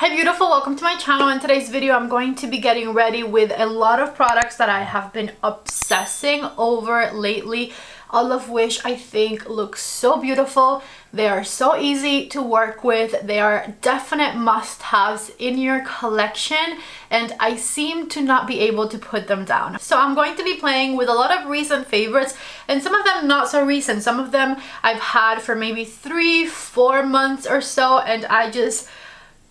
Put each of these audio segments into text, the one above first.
Hi beautiful, welcome to my channel. In today's video I'm going to be getting ready with a lot of products that I have been obsessing over lately, all of which I think look so beautiful. They are so easy to work with. They are definite must-haves in your collection and I seem to not be able to put them down. So I'm going to be playing with a lot of recent favorites and some of them not so recent. Some of them I've had for maybe 3-4 months or so and I just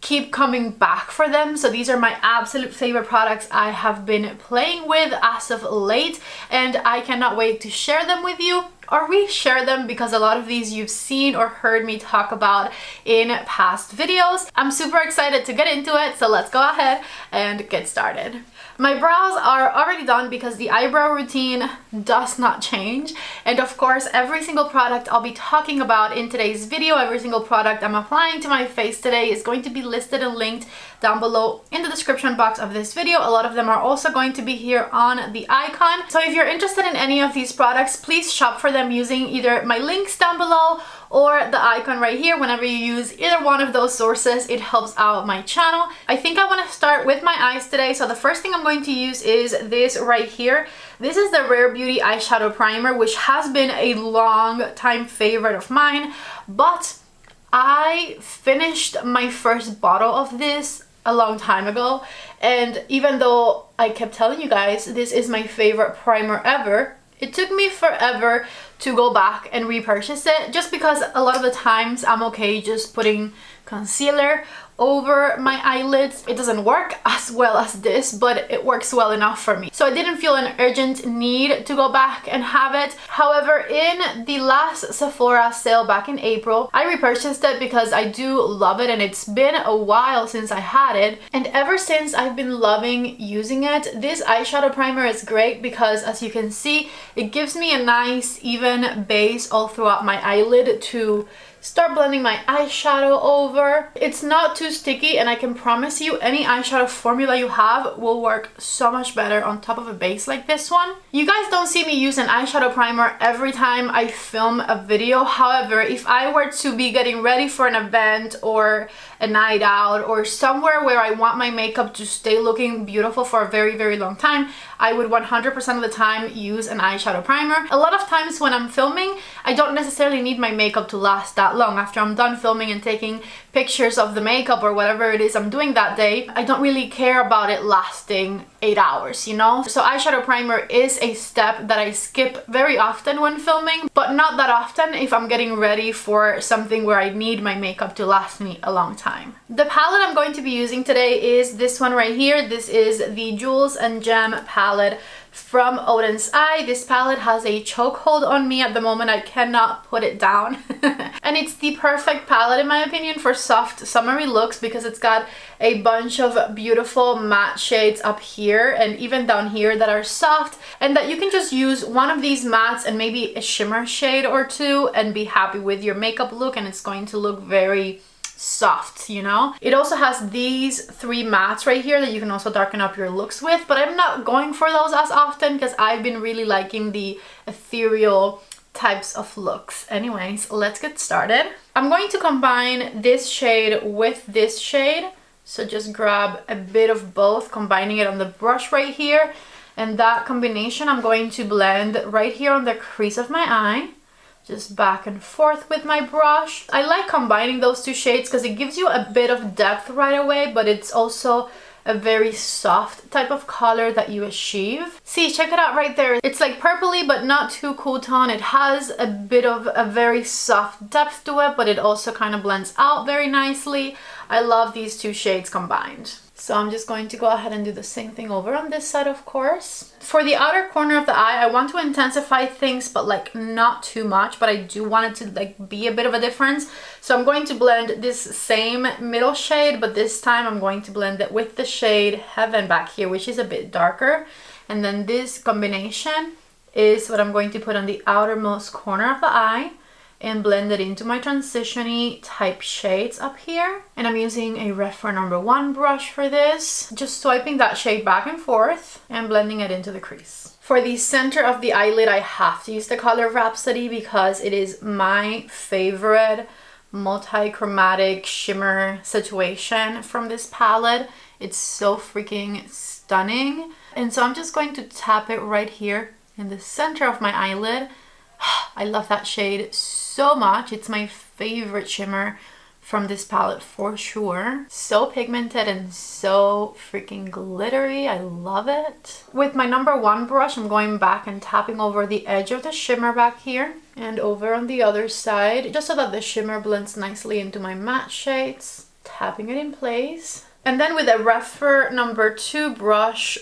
keep coming back for them. So these are my absolute favorite products I have been playing with as of late and I cannot wait to share them with you or reshare them because a lot of these you've seen or heard me talk about in past videos. I'm super excited to get into it, so let's go ahead and get started. My brows are already done because the eyebrow routine does not change, and of course every single product I'll be talking about in today's video, every single product I'm applying to my face today is going to be listed and linked down below in the description box of this video. A lot of them are also going to be here on the icon. So if you're interested in any of these products, please shop for them using either my links down below or the icon right here. Whenever you use either one of those sources, it helps out my channel. I think I want to start with my eyes today. So the first thing I'm going to use is this right here. This is the Rare Beauty Eyeshadow Primer, which has been a long time favorite of mine, but I finished my first bottle of this a long time ago, and even though I kept telling you guys this is my favorite primer ever, it took me forever to go back and repurchase it, just because a lot of the times I'm okay just putting concealer over my eyelids. It doesn't work as well as this, but it works well enough for me. So I didn't feel an urgent need to go back and have it. However, in the last Sephora sale back in April, I repurchased it because I do love it and it's been a while since I had it. And ever since I've been loving using it. This eyeshadow primer is great because, as you can see, it gives me a nice even base all throughout my eyelid to start blending my eyeshadow over. It's not too sticky and I can promise you any eyeshadow formula you have will work so much better on top of a base like this one. You guys don't see me use an eyeshadow primer every time I film a video. However, if I were to be getting ready for an event or a night out or somewhere where I want my makeup to stay looking beautiful for a very long time, I would 100% of the time use an eyeshadow primer. A lot of times when I'm filming, I don't necessarily need my makeup to last that long. After I'm done filming and taking pictures of the makeup or whatever it is I'm doing that day, I don't really care about it lasting 8 hours, you know? So eyeshadow primer is a step that I skip very often when filming, but not that often if I'm getting ready for something where I need my makeup to last me a long time. The palette I'm going to be using today is this one right here. This is the Jewels and Gem palette from Oden's Eye. This palette has a chokehold on me at the moment. I cannot put it down. And it's the perfect palette in my opinion for soft summery looks because it's got a bunch of beautiful matte shades up here and even down here that are soft, and that you can just use one of these mattes and maybe a shimmer shade or two and be happy with your makeup look, and it's going to look very soft, you know? It also has these 3 mattes right here that you can also darken up your looks with, but I'm not going for those as often because I've been really liking the ethereal types of looks. Anyways, let's get started. I'm going to combine this shade with this shade, so just grab a bit of both, combining it on the brush right here, and that combination I'm going to blend right here on the crease of my eye. Just back and forth with my brush. I like combining those 2 shades because it gives you a bit of depth right away, but it's also a very soft type of color that you achieve. See, check it out right there. It's like purpley but not too cool tone. It has a bit of a very soft depth to it, but it also kind of blends out very nicely. I love these 2 shades combined. So I'm just going to go ahead and do the same thing over on this side, of course. For the outer corner of the eye, I want to intensify things, but like not too much, but I do want it to like be a bit of a difference. So I'm going to blend this same middle shade, but this time I'm going to blend it with the shade Heaven back here, which is a bit darker. And then this combination is what I'm going to put on the outermost corner of the eye and blend it into my transition-y type shades up here. And I'm using a Reference number 1 brush for this, just swiping that shade back and forth and blending it into the crease. For the center of the eyelid, I have to use the color Rhapsody because it is my favorite multi-chromatic shimmer situation from this palette. It's so freaking stunning. And so I'm just going to tap it right here in the center of my eyelid. I love that shade so much. It's my favorite shimmer from this palette for sure. So pigmented and so freaking glittery. I love it. With my number 1 brush, I'm going back and tapping over the edge of the shimmer back here and over on the other side, just so that the shimmer blends nicely into my matte shades. Tapping it in place. And then with a Refer number 2 brush,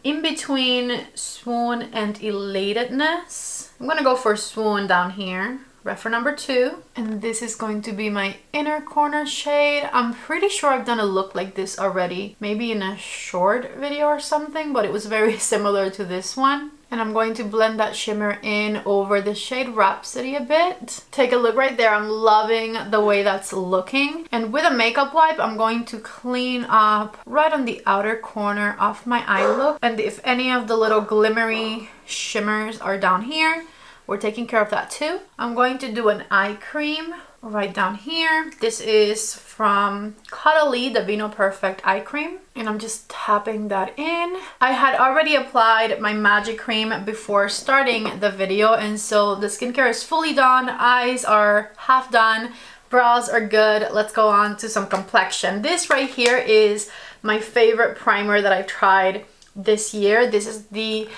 in between Swoon and Elatedness, I'm gonna go for Swoon down here. Refer number 2, and this is going to be my inner corner shade. I'm pretty sure I've done a look like this already, maybe in a short video or something, but it was very similar to this one. And I'm going to blend that shimmer in over the shade Rhapsody a bit. Take a look right there. I'm loving the way that's looking. And with a makeup wipe, I'm going to clean up right on the outer corner of my eye look. And if any of the little glimmery shimmers are down here, we're taking care of that too. I'm going to do an eye cream right down here. This is from Caudalie, the Vino Perfect eye cream. And I'm just tapping that in. I had already applied my magic cream before starting the video. And so the skincare is fully done. Eyes are half done. Brows are good. Let's go on to some complexion. This right here is my favorite primer that I've tried this year. This is the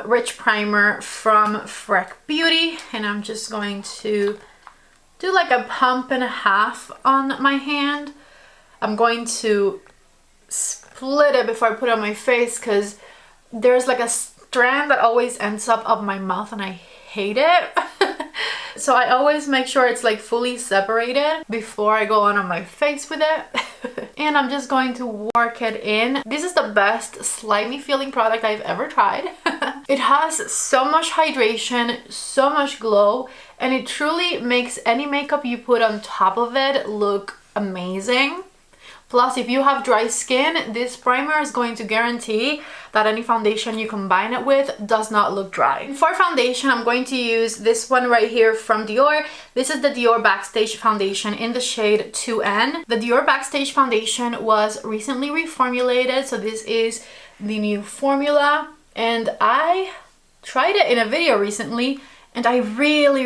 Rich Primer from Freck Beauty, and I'm just going to do like a pump and a half on my hand. I'm going to split it before I put it on my face because there's like a strand that always ends up my mouth and I hate it. So I always make sure it's like fully separated before I go on my face with it. And I'm just going to work it in. This is the best slimy feeling product I've ever tried. It has so much hydration, so much glow, and it truly makes any makeup you put on top of it look amazing. Plus, if you have dry skin, this primer is going to guarantee that any foundation you combine it with does not look dry. For foundation, I'm going to use this one right here from Dior. This is the Dior Backstage Foundation in the shade 2N. The Dior Backstage Foundation was recently reformulated, so this is the new formula. And I tried it in a video recently, and I really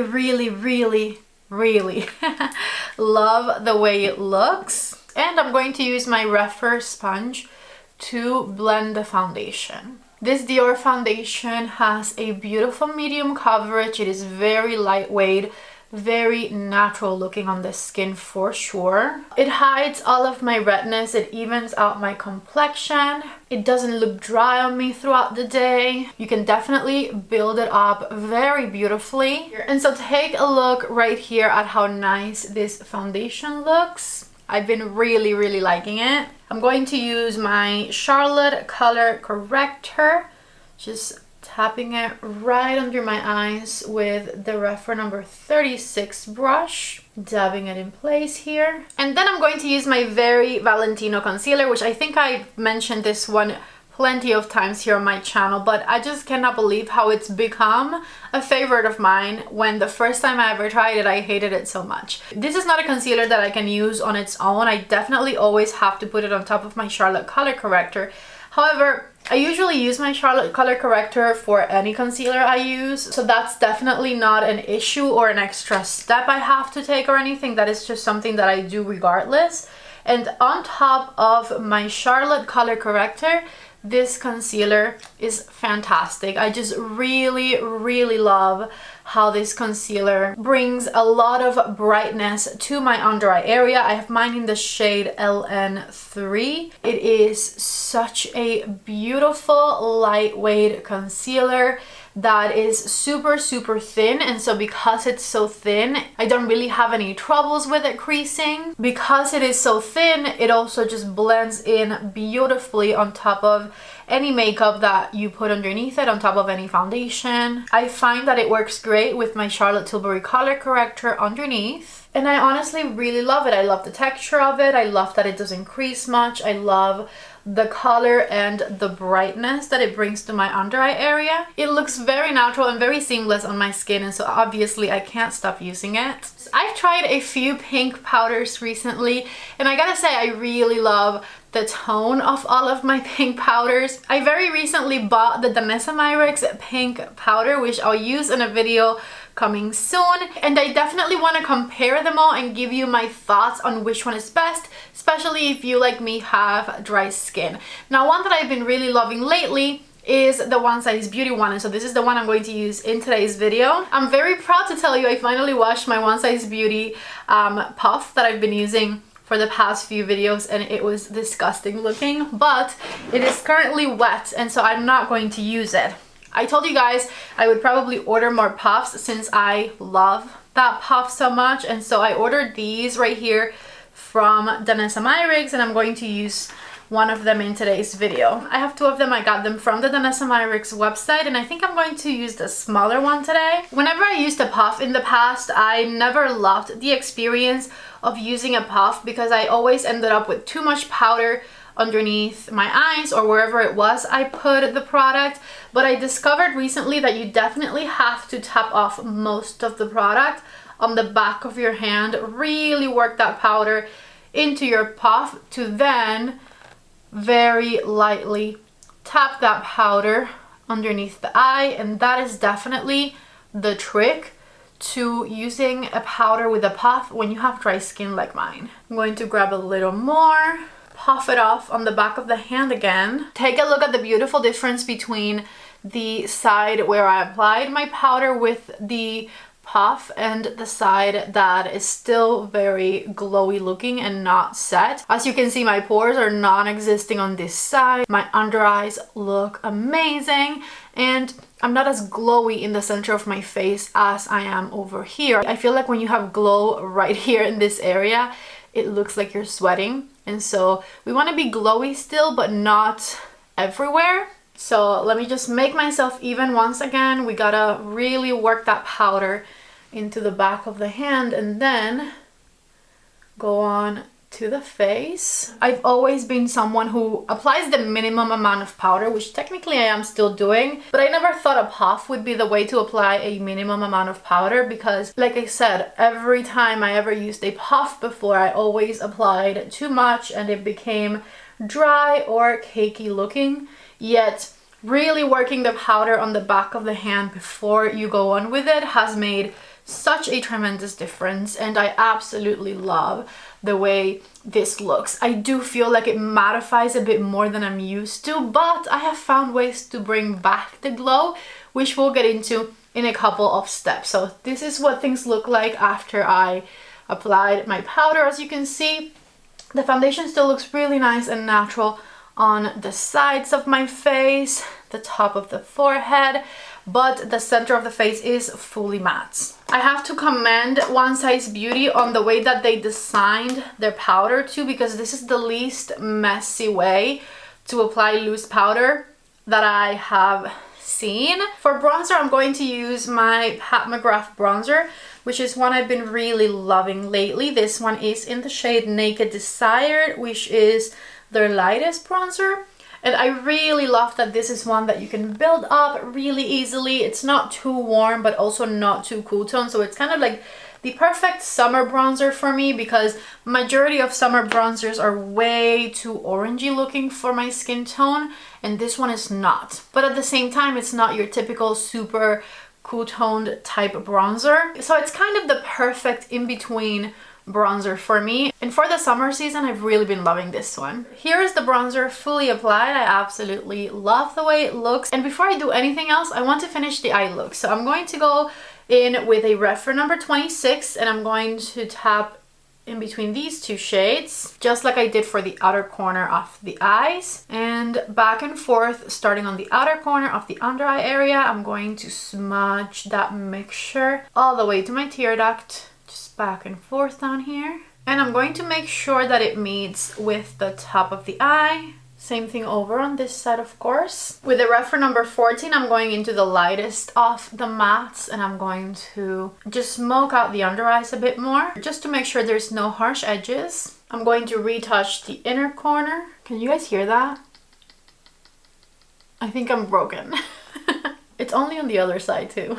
love the way it looks. And I'm going to use my Refer sponge to blend the foundation. This Dior foundation has a beautiful medium coverage. It is very lightweight, very natural looking on the skin for sure. It hides all of my redness. It evens out my complexion. It doesn't look dry on me throughout the day. You can definitely build it up very beautifully. And so take a look right here at how nice this foundation looks. I've been really liking it. I'm going to use my Charlotte Color Corrector, just tapping it right under my eyes with the Refer number 36 brush, dabbing it in place here. And then I'm going to use my Very Valentino concealer, which I think I mentioned this one plenty of times here on my channel, but I just cannot believe how it's become a favorite of mine when the first time I ever tried it, I hated it so much. This is not a concealer that I can use on its own. I definitely always have to put it on top of my Charlotte Color Corrector. However, I usually use my Charlotte Color Corrector for any concealer I use, so that's definitely not an issue or an extra step I have to take or anything. That is just something that I do regardless. And on top of my Charlotte Color Corrector, this concealer is fantastic. I just really love how this concealer brings a lot of brightness to my under eye area. I have mine in the shade LN3. It is such a beautiful lightweight concealer that is super thin, and so because it's so thin, I don't really have any troubles with it creasing. Because it is so thin, it also just blends in beautifully on top of any makeup that you put underneath it, on top of any foundation. I find that it works great with my Charlotte Tilbury Color Corrector underneath. And I honestly really love it. I love the texture of it. I love that it doesn't crease much. I love the color and the brightness that it brings to my under eye area. It looks very natural and very seamless on my skin, and so obviously I can't stop using it. I've tried a few pink powders recently, and I gotta say I really love the tone of all of my pink powders. I very recently bought the Danessa Myricks pink powder, which I'll use in a video coming soon, and I definitely want to compare them all and give you my thoughts on which one is best, especially if you, like me, have dry skin. Now, one that I've been really loving lately is the One Size Beauty one, and so this is the one I'm going to use in today's video. I'm very proud to tell you I finally washed my One Size Beauty puff that I've been using for the past few videos, and it was disgusting looking, but it is currently wet, and so I'm not going to use it. I told you guys I would probably order more puffs since I love that puff so much, and so I ordered these right here from Danessa Myricks, and I'm going to use one of them in today's video. I have two of them. I got them from the Danessa Myricks website, and I think I'm going to use the smaller one today. Whenever I used a puff in the past, I never loved the experience of using a puff because I always ended up with too much powder underneath my eyes or wherever it was I put the product. But I discovered recently that you definitely have to tap off most of the product on the back of your hand, really work that powder into your puff to then very lightly tap that powder underneath the eye, and that is definitely the trick to using a powder with a puff when you have dry skin like mine. I'm going to grab a little more, puff it off on the back of the hand again. Take a look at the beautiful difference between the side where I applied my powder with the puff and the side that is still very glowy looking and not set. As you can see, my pores are non-existing on this side. My under eyes look amazing, and I'm not as glowy in the center of my face as I am over here. I feel like when you have glow right here in this area, it looks like you're sweating, and so we want to be glowy still but not everywhere. So let me just make myself even once again. We gotta really work that powder into the back of the hand and then go on to the face. I've always been someone who applies the minimum amount of powder, which technically I am still doing, but I never thought a puff would be the way to apply a minimum amount of powder because, like I said, every time I ever used a puff before, I always applied too much and it became dry or cakey looking. Yet really working the powder on the back of the hand before you go on with it has made such a tremendous difference, and I absolutely love the way this looks. I do feel like it mattifies a bit more than I'm used to, but I have found ways to bring back the glow, which we'll get into in a couple of steps. So this is what things look like after I applied my powder. As you can see, the foundation still looks really nice and natural on the sides of my face, the top of the forehead, but the center of the face is fully matte. I have to commend One Size Beauty on the way that they designed their powder too, because this is the least messy way to apply loose powder that I have seen. For bronzer, I'm going to use my Pat McGrath bronzer, which is one I've been really loving lately. This one is in the shade Naked Desire, which is their lightest bronzer. And I really love that this is one that you can build up really easily. It's not too warm, but also not too cool tone. So it's kind of like the perfect summer bronzer for me, because majority of summer bronzers are way too orangey looking for my skin tone, and this one is not. But at the same time, it's not your typical super cool toned type bronzer. So it's kind of the perfect in-between bronzer for me, and for the summer season I've really been loving this one. Here is the bronzer fully applied. I absolutely love the way it looks, and before I do anything else, I want to finish the eye look. So I'm going to go in with a Refer number 26, and I'm going to tap in between these two shades, just like I did for the outer corner of the eyes, and back and forth, starting on the outer corner of the under eye area. I'm going to smudge that mixture all the way to my tear duct, back and forth down here, and I'm going to make sure that it meets with the top of the eye, Same thing over on this side, of course. With the reference number 14, I'm going into the lightest of the mattes and I'm going to just smoke out the under eyes a bit more just to make sure there's no harsh edges. I'm going to retouch the inner corner. Can you guys hear that? I think I'm broken. It's only on the other side too.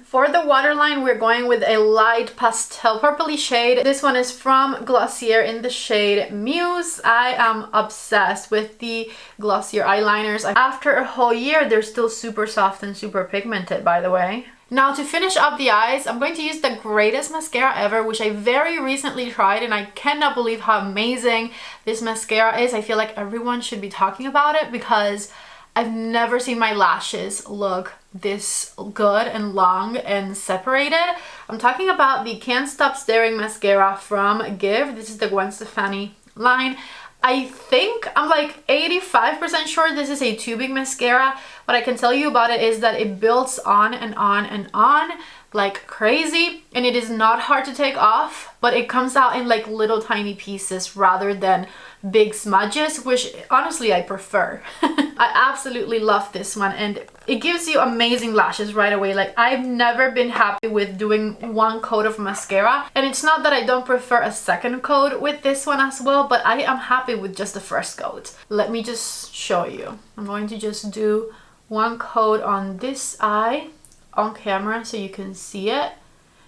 For the waterline, we're going with a light pastel purpley shade. This one is from Glossier in the shade Muse. I am obsessed with the Glossier eyeliners. After a whole year, they're still super soft and super pigmented, by the way. Now to finish up the eyes, I'm going to use the greatest mascara ever, which I very recently tried and I cannot believe how amazing this mascara is. I feel like everyone should be talking about it because I've never seen my lashes look this good and long and separated. I'm talking about the Can't Stop Staring mascara from Give. This is the Gwen Stefani line. I think I'm like 85% sure this is a tubing mascara. What I can tell you about it is that it builds on and on and on like crazy, and it is not hard to take off, but it comes out in like little tiny pieces rather than big smudges, which honestly I prefer. I absolutely love this one and it gives you amazing lashes right away. Like, I've never been happy with doing one coat of mascara, and it's not that I don't prefer a second coat with this one as well, but I am happy with just the first coat. Let me just show you. I'm going to just do one coat on this eye on camera so you can see it.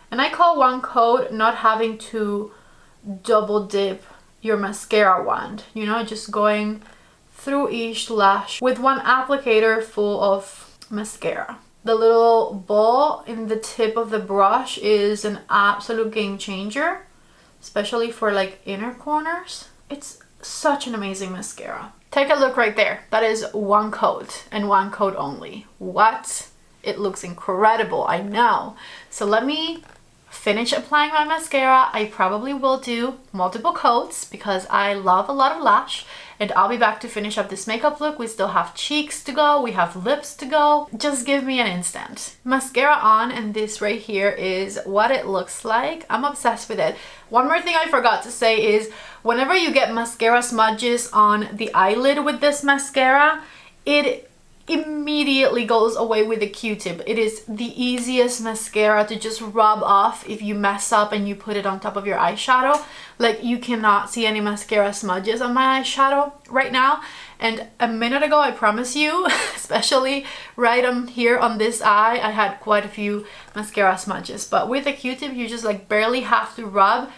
And I call one coat not having to double dip your mascara wand, you know, just going through each lash with one applicator full of mascara. The little ball in the tip of the brush is an absolute game changer, especially for like inner corners. It's such an amazing mascara. Take a look right there. That is one coat and one coat only. What? It looks incredible, I know. So let me finish applying my mascara. I probably will do multiple coats because I love a lot of lash, and I'll be back to finish up this makeup look. We still have cheeks to go, we have lips to go. Just give me an instant. Mascara on, and this right here is what it looks like. I'm obsessed with it. One more thing I forgot to say is whenever you get mascara smudges on the eyelid with this mascara, it immediately goes away with a Q-tip. It is the easiest mascara to just rub off if you mess up and you put it on top of your eyeshadow. Like, you cannot see any mascara smudges on my eyeshadow right now. And a minute ago, I promise you, especially right on here on this eye, I had quite a few mascara smudges. But with a Q-tip, you just like barely have to rub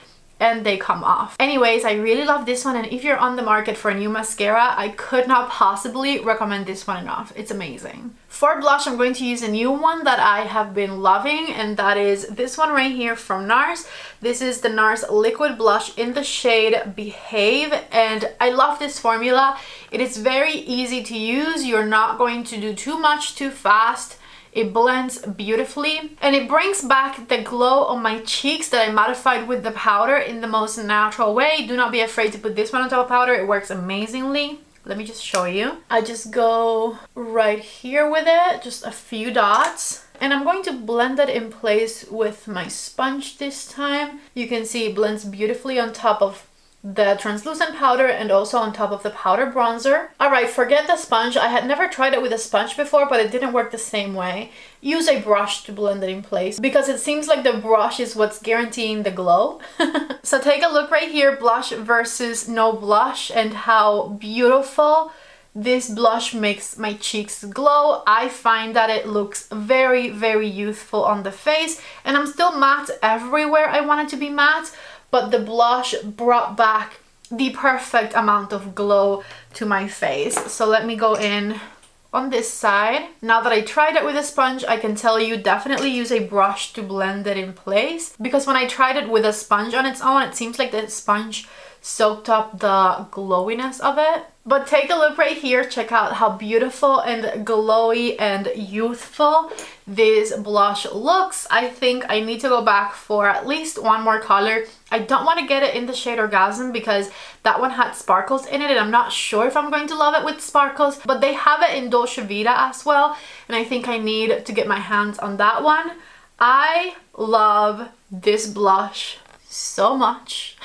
and they come off. Anyways, I really love this one, and if you're on the market for a new mascara, I could not possibly recommend this one enough. It's amazing. For blush, I'm going to use a new one that I have been loving, and that is this one right here from NARS. This is the NARS Liquid Blush in the shade Behave, and I love this formula. It is very easy to use. You're not going to do too much too fast. It blends beautifully and it brings back the glow on my cheeks that I mattified with the powder in the most natural way. Do not be afraid to put this one on top of powder. It works amazingly. Let me just show you. I just go right here with it, just a few dots. And I'm going to blend it in place with my sponge this time. You can see it blends beautifully on top of the translucent powder and also on top of the powder bronzer. Alright, forget the sponge. I had never tried it with a sponge before, but it didn't work the same way. Use a brush to blend it in place because it seems like the brush is what's guaranteeing the glow. So take a look right here, blush versus no blush, and how beautiful this blush makes my cheeks glow. I find that it looks very, very youthful on the face, and I'm still matte everywhere I want it to be matte, but the blush brought back the perfect amount of glow to my face. So let me go in on this side. Now that I tried it with a sponge, I can tell you definitely use a brush to blend it in place, because when I tried it with a sponge on its own, it seems like the sponge soaked up the glowiness of it. But take a look right here. Check out how beautiful and glowy and youthful this blush looks. I think I need to go back for at least one more color. I don't want to get it in the shade Orgasm because that one had sparkles in it and I'm not sure if I'm going to love it with sparkles, but they have it in Dolce Vita as well, and I think I need to get my hands on that one. I love this blush so much.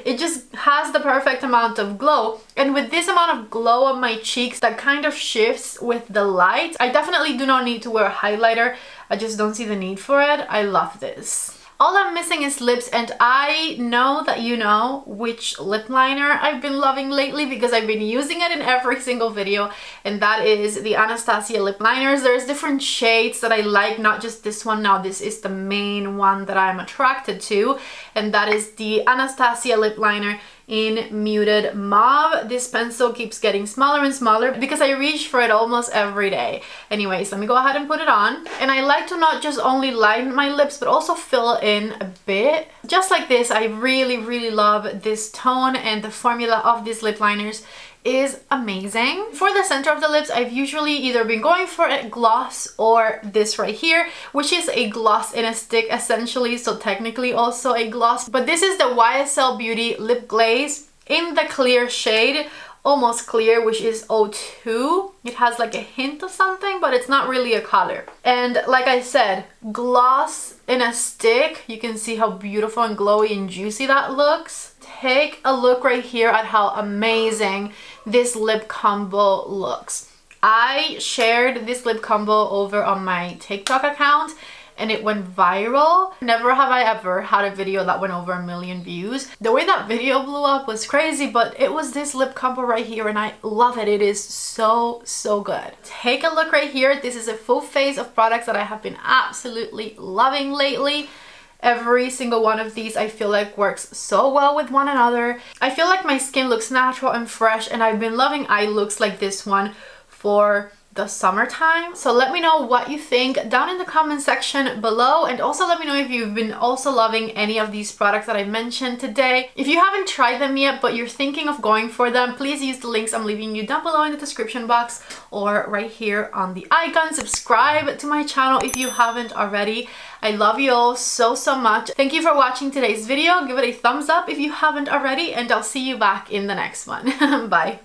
It just has the perfect amount of glow, and with this amount of glow on my cheeks that kind of shifts with the light, I definitely do not need to wear a highlighter. I just don't see the need for it. I love this. All I'm missing is lips, and I know that you know which lip liner I've been loving lately because I've been using it in every single video, and that is the Anastasia lip liners. There's different shades that I like, not just this one. Now this is the main one that I'm attracted to, and that is the Anastasia lip liner in Muted Mauve. This pencil keeps getting smaller and smaller because I reach for it almost every day. Anyways, let me go ahead and put it on. And I like to not just only line my lips but also fill in a bit. Just like this, I really love this tone, and the formula of these lip liners is amazing. For the center of the lips, I've usually either been going for a gloss or this right here, which is a gloss in a stick essentially, so technically also a gloss. But this is the YSL Beauty Lip Glaze in the clear shade, almost clear, which is 02. It has like a hint of something, but it's not really a color. And like I said, gloss in a stick. You can see how beautiful and glowy and juicy that looks. Take a look right here at how amazing this lip combo looks. I shared this lip combo over on my TikTok account and it went viral. Never have I ever had a video that went over 1 million views. The way that video blew up was crazy, but it was this lip combo right here and I love it. It is so good. Take a look right here. This is a full face of products that I have been absolutely loving lately. Every single one of these I feel like works so well with one another. I feel like my skin looks natural and fresh, and I've been loving eye looks like this one for the summertime. So let me know what you think down in the comment section below, and also let me know if you've been also loving any of these products that I mentioned today. If you haven't tried them yet but you're thinking of going for them, please use the links I'm leaving you down below in the description box or right here on the icon. Subscribe to my channel if you haven't already. I love you all so much. Thank you for watching today's video. Give it a thumbs up if you haven't already, and I'll see you back in the next one. Bye.